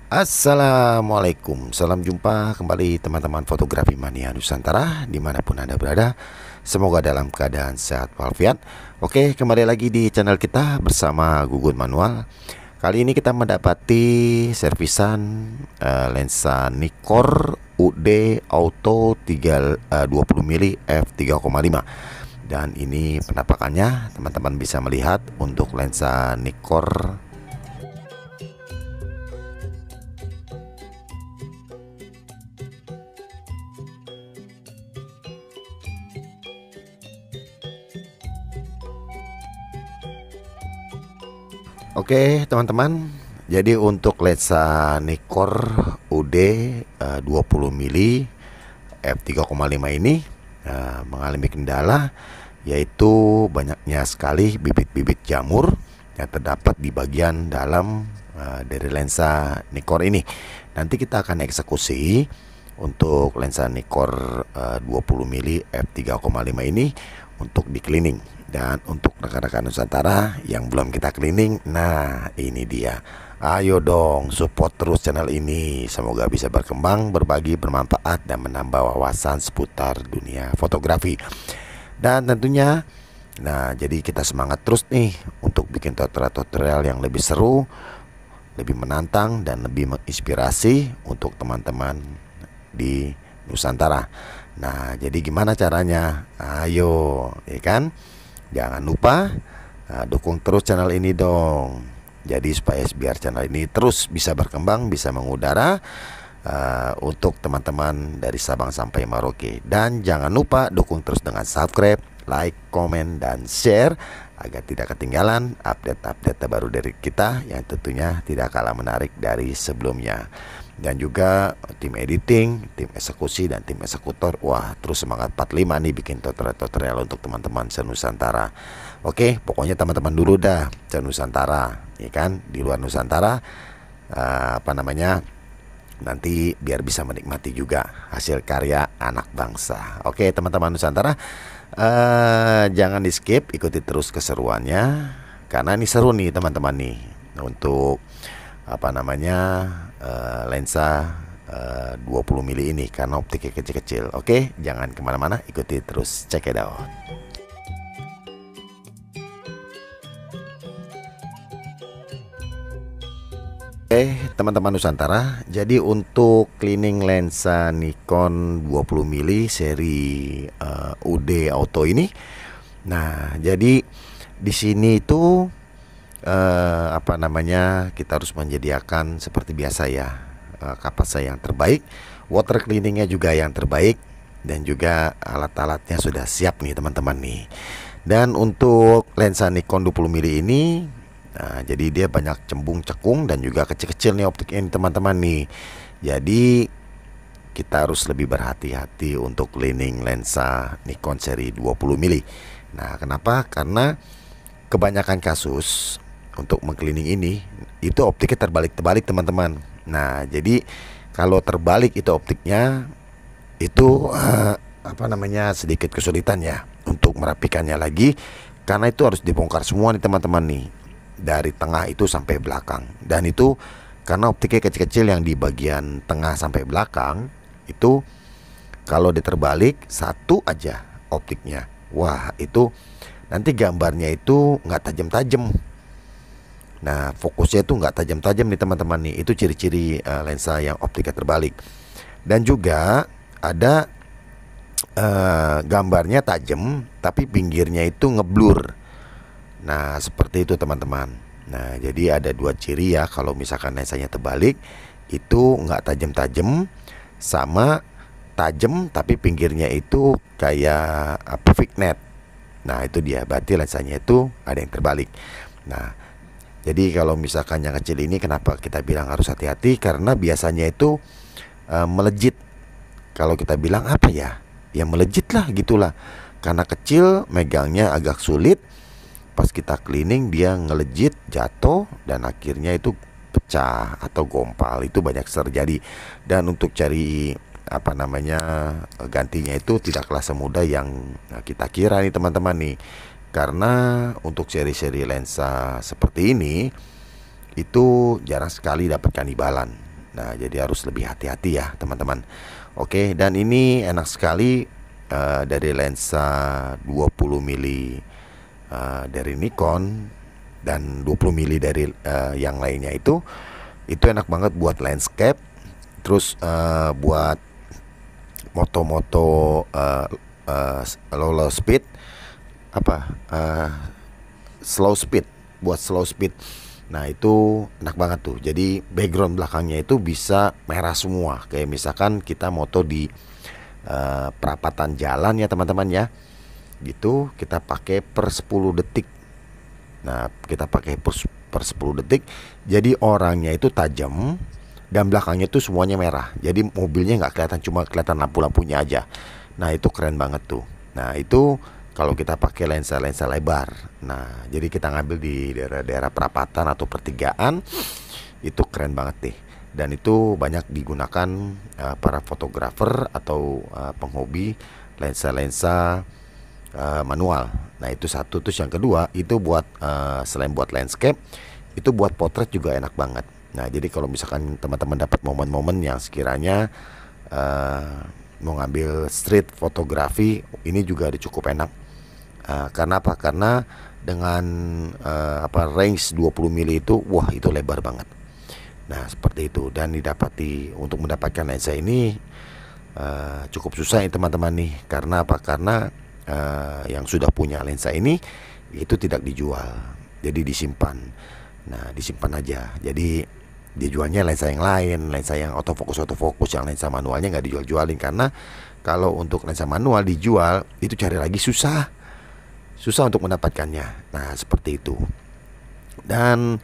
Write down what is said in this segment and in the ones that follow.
Assalamualaikum, salam jumpa kembali teman-teman fotografi mania Nusantara dimanapun Anda berada. Semoga dalam keadaan sehat walafiat. Oke, kembali lagi di channel kita bersama Gugun Manual. Kali ini kita mendapati servisan lensa Nikkor UD Auto 20 mili f3,5. Dan ini penampakannya, teman-teman bisa melihat untuk lensa Nikkor. Oke teman-teman, jadi untuk lensa Nikkor UD 20 mili f3,5 ini mengalami kendala, yaitu banyaknya sekali bibit-bibit jamur yang terdapat di bagian dalam dari lensa Nikkor ini. Nanti kita akan eksekusi untuk lensa Nikkor 20 mili f3,5 ini untuk di cleaning. Dan untuk rekan-rekan Nusantara yang belum kita cleaning, nah ini dia. Ayo dong support terus channel ini. Semoga bisa berkembang, berbagi, bermanfaat, dan menambah wawasan seputar dunia fotografi. Dan tentunya, nah jadi kita semangat terus nih untuk bikin tutorial-tutorial yang lebih seru, lebih menantang, dan lebih menginspirasi untuk teman-teman di Nusantara. Nah jadi gimana caranya? Ayo, ya kan? Jangan lupa dukung terus channel ini dong. Jadi supaya biar channel ini terus bisa berkembang, bisa mengudara untuk teman-teman dari Sabang sampai Merauke. Dan jangan lupa dukung terus dengan subscribe, like, komen, dan share agar tidak ketinggalan update-update terbaru dari kita yang tentunya tidak kalah menarik dari sebelumnya. Dan juga tim editing, tim eksekusi, dan tim eksekutor. Wah, terus semangat 45 nih bikin tutorial untuk teman-teman se-Nusantara. Oke, pokoknya teman-teman dulu dah se-Nusantara, ya kan? Di luar Nusantara nanti biar bisa menikmati juga hasil karya anak bangsa. Oke, teman-teman Nusantara, jangan di skip, ikuti terus keseruannya karena ini seru nih teman-teman nih untuk lensa 20 mili ini karena optiknya kecil-kecil. Oke, jangan kemana-mana, ikuti terus, check it out. Teman-teman Nusantara, jadi untuk cleaning lensa Nikon 20 mili seri UD Auto ini, nah jadi di sini itu kita harus menyediakan seperti biasa ya, kapas saya yang terbaik, water cleaningnya juga yang terbaik, dan juga alat-alatnya sudah siap nih teman-teman nih. Dan untuk lensa Nikon 20 mili ini, nah jadi dia banyak cembung cekung dan juga kecil-kecil nih optik ini teman-teman nih. Jadi kita harus lebih berhati-hati untuk cleaning lensa Nikon seri 20 mili. Nah kenapa? Karena kebanyakan kasus untuk mengcleaning ini itu optiknya terbalik-terbalik teman-teman. Nah jadi kalau terbalik itu optiknya itu sedikit kesulitan ya untuk merapikannya lagi, karena itu harus dibongkar semua nih teman-teman nih, dari tengah itu sampai belakang. Dan itu karena optiknya kecil-kecil yang di bagian tengah sampai belakang itu, kalau diterbalik satu aja optiknya, wah itu nanti gambarnya itu nggak tajam-tajam. Nah fokusnya itu nggak tajam-tajam nih teman-teman nih. Itu ciri-ciri lensa yang optiknya terbalik. Dan juga ada gambarnya tajam tapi pinggirnya itu ngeblur. Nah seperti itu teman-teman. Nah jadi ada dua ciri ya kalau misalkan lensanya terbalik, itu nggak tajam-tajam, sama tajam tapi pinggirnya itu kayak vignette. Nah itu dia, berarti lensanya itu ada yang terbalik. Nah jadi kalau misalkan yang kecil ini, kenapa kita bilang harus hati-hati? Karena biasanya itu melejit. Kalau kita bilang apa ya, ya melejit lah gitulah. Karena kecil megangnya agak sulit, pas kita cleaning dia ngelejit, jatuh, dan akhirnya itu pecah atau gompal. Itu banyak terjadi. Dan untuk cari gantinya itu tidaklah semudah yang kita kira nih teman-teman nih. Karena untuk seri-seri lensa seperti ini itu jarang sekali dapatkan imbalan. Nah, jadi harus lebih hati-hati ya teman-teman. Oke, dan ini enak sekali dari lensa 20 mili dari Nikon dan 20 mili dari yang lainnya itu enak banget buat landscape, terus buat moto-moto low speed, slow speed, buat slow speed. Nah, itu enak banget tuh. Jadi background belakangnya itu bisa merah semua. Kayak misalkan kita moto di perapatan jalan ya teman-teman ya. Gitu kita pakai per 10 detik. Nah, kita pakai per 10 detik. Jadi orangnya itu tajam dan belakangnya itu semuanya merah. Jadi mobilnya nggak kelihatan, cuma kelihatan lampu-lampunya aja. Nah, itu keren banget tuh. Nah, itu kalau kita pakai lensa lebar. Nah, jadi kita ngambil di daerah-daerah perapatan atau pertigaan, itu keren banget deh. Dan itu banyak digunakan para fotografer atau penghobi lensa-lensa manual. Nah, itu satu. Terus yang kedua itu buat selain buat landscape, itu buat potret juga enak banget. Nah, jadi kalau misalkan teman-teman dapat momen-momen yang sekiranya mau ngambil street fotografi, ini juga cukup enak. Karena apa? Karena dengan range 20 mili itu, wah itu lebar banget. Nah, seperti itu. Dan didapati untuk mendapatkan lensa ini cukup susah ya teman-teman nih. Karena apa? Karena yang sudah punya lensa ini itu tidak dijual, jadi disimpan. Nah, disimpan aja. Jadi dijualnya lensa yang lain, lensa yang autofocus, yang lensa manualnya nggak dijual-jualin. Karena kalau untuk lensa manual dijual itu cari lagi susah untuk mendapatkannya. Nah, seperti itu. Dan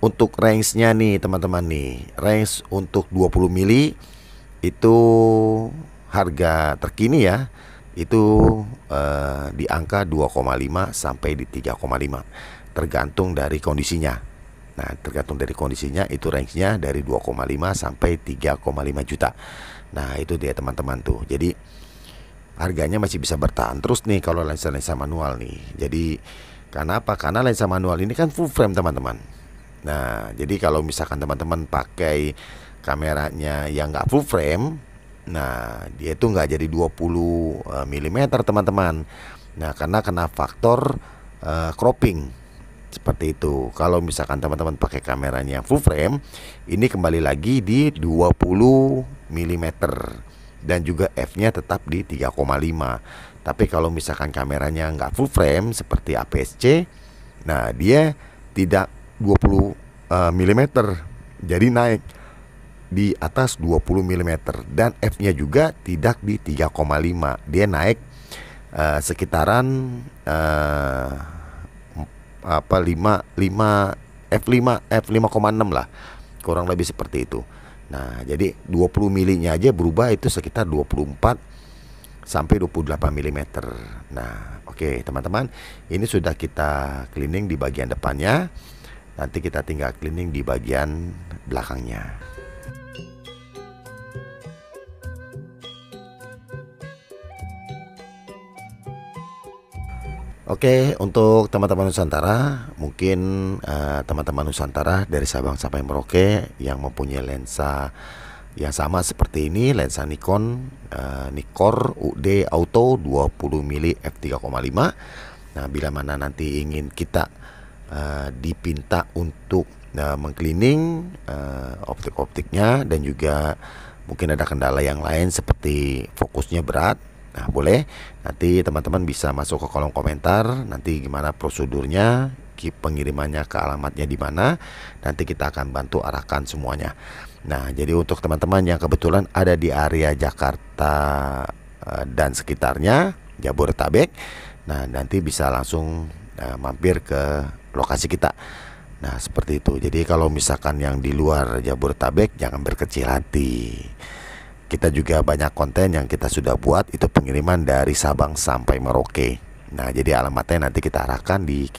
untuk range-nya nih teman-teman nih, range untuk 20 mili itu harga terkini ya, itu di angka 2,5 sampai di 3,5 tergantung dari kondisinya. Nah, tergantung dari kondisinya itu range-nya dari 2,5 sampai 3,5 juta. Nah, itu dia teman-teman tuh. Jadi harganya masih bisa bertahan terus nih kalau lensa-lensa manual nih. Jadi karena apa? Karena lensa manual ini kan full frame teman-teman. Nah, jadi kalau misalkan teman-teman pakai kameranya yang nggak full frame, nah dia itu nggak jadi 20 mm teman-teman. Nah, karena kena faktor cropping seperti itu. Kalau misalkan teman-teman pakai kameranya full frame, ini kembali lagi di 20 mm dan juga f-nya tetap di 3,5. Tapi kalau misalkan kameranya nggak full frame seperti APS-C, nah dia tidak 20 mm, jadi naik di atas 20 mm dan f-nya juga tidak di 3,5. Dia naik sekitaran 5,6 lah, kurang lebih seperti itu. Nah, jadi 20 milinya aja berubah itu sekitar 24 sampai 28 mm. Nah, oke teman-teman, ini sudah kita cleaning di bagian depannya. Nanti kita tinggal cleaning di bagian belakangnya. Oke, untuk teman-teman Nusantara, mungkin teman-teman Nusantara dari Sabang sampai Merauke yang mempunyai lensa yang sama seperti ini, lensa Nikon Nikkor UD Auto 20 mili f3,5. Nah, bila mana nanti ingin kita dipinta untuk mengcleaning optik-optiknya dan juga mungkin ada kendala yang lain seperti fokusnya berat, nah boleh nanti teman-teman bisa masuk ke kolom komentar nanti gimana prosedurnya, pengirimannya ke alamatnya di mana, nanti kita akan bantu arahkan semuanya. Nah, jadi untuk teman-teman yang kebetulan ada di area Jakarta dan sekitarnya, Jabodetabek, nah nanti bisa langsung mampir ke lokasi kita. Nah, seperti itu. Jadi kalau misalkan yang di luar Jabodetabek jangan berkecil hati. Kita juga banyak konten yang kita sudah buat, itu pengiriman dari Sabang sampai Merauke. Nah, jadi alamatnya nanti kita arahkan di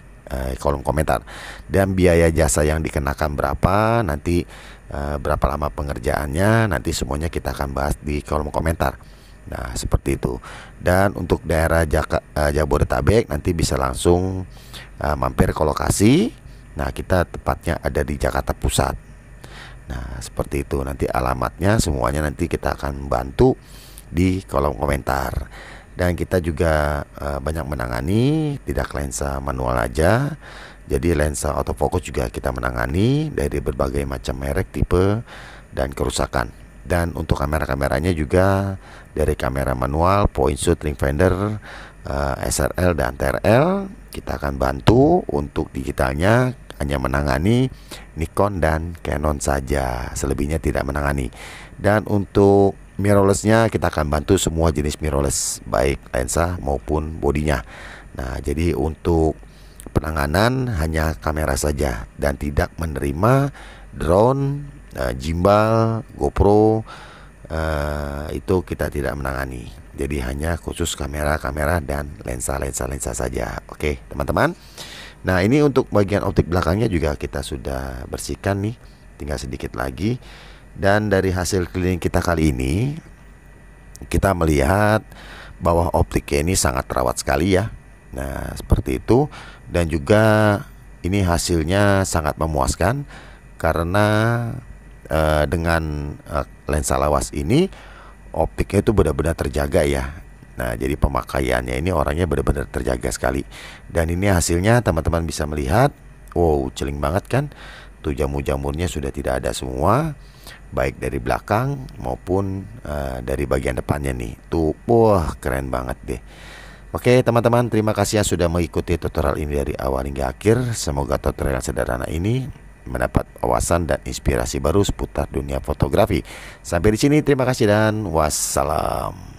kolom komentar. Dan biaya jasa yang dikenakan berapa, nanti berapa lama pengerjaannya, nanti semuanya kita akan bahas di kolom komentar. Nah, seperti itu. Dan untuk daerah Jabodetabek nanti bisa langsung mampir ke lokasi. Nah, kita tepatnya ada di Jakarta Pusat. Nah, seperti itu. Nanti alamatnya semuanya nanti kita akan bantu di kolom komentar. Dan kita juga banyak menangani tidak lensa manual aja. Jadi lensa autofocus juga kita menangani dari berbagai macam merek, tipe, dan kerusakan. Dan untuk kamera-kameranya juga dari kamera manual, point shoot, ring finder, SRL dan TRL kita akan bantu. Untuk digitalnya hanya menangani Nikon dan Canon saja, selebihnya tidak menangani. Dan untuk mirrorlessnya kita akan bantu semua jenis mirrorless, baik lensa maupun bodinya. Nah, jadi untuk penanganan hanya kamera saja dan tidak menerima drone, gimbal, GoPro, itu kita tidak menangani. Jadi hanya khusus kamera-kamera dan lensa saja. Oke, teman-teman. Nah, ini untuk bagian optik belakangnya juga kita sudah bersihkan nih, tinggal sedikit lagi. Dan dari hasil cleaning kita kali ini, kita melihat bahwa optiknya ini sangat terawat sekali ya. Nah, seperti itu. Dan juga ini hasilnya sangat memuaskan karena dengan lensa lawas ini optiknya itu benar-benar terjaga ya. Nah, jadi pemakaiannya ini orangnya benar-benar terjaga sekali. Dan ini hasilnya teman-teman bisa melihat. Wow, celing banget kan. Tuh jamur-jamurnya sudah tidak ada semua, baik dari belakang maupun dari bagian depannya nih. Tuh, wah keren banget deh. Oke teman-teman, terima kasih yang sudah mengikuti tutorial ini dari awal hingga akhir. Semoga tutorial sederhana ini mendapat wawasan dan inspirasi baru seputar dunia fotografi. Sampai di sini, terima kasih dan wassalam.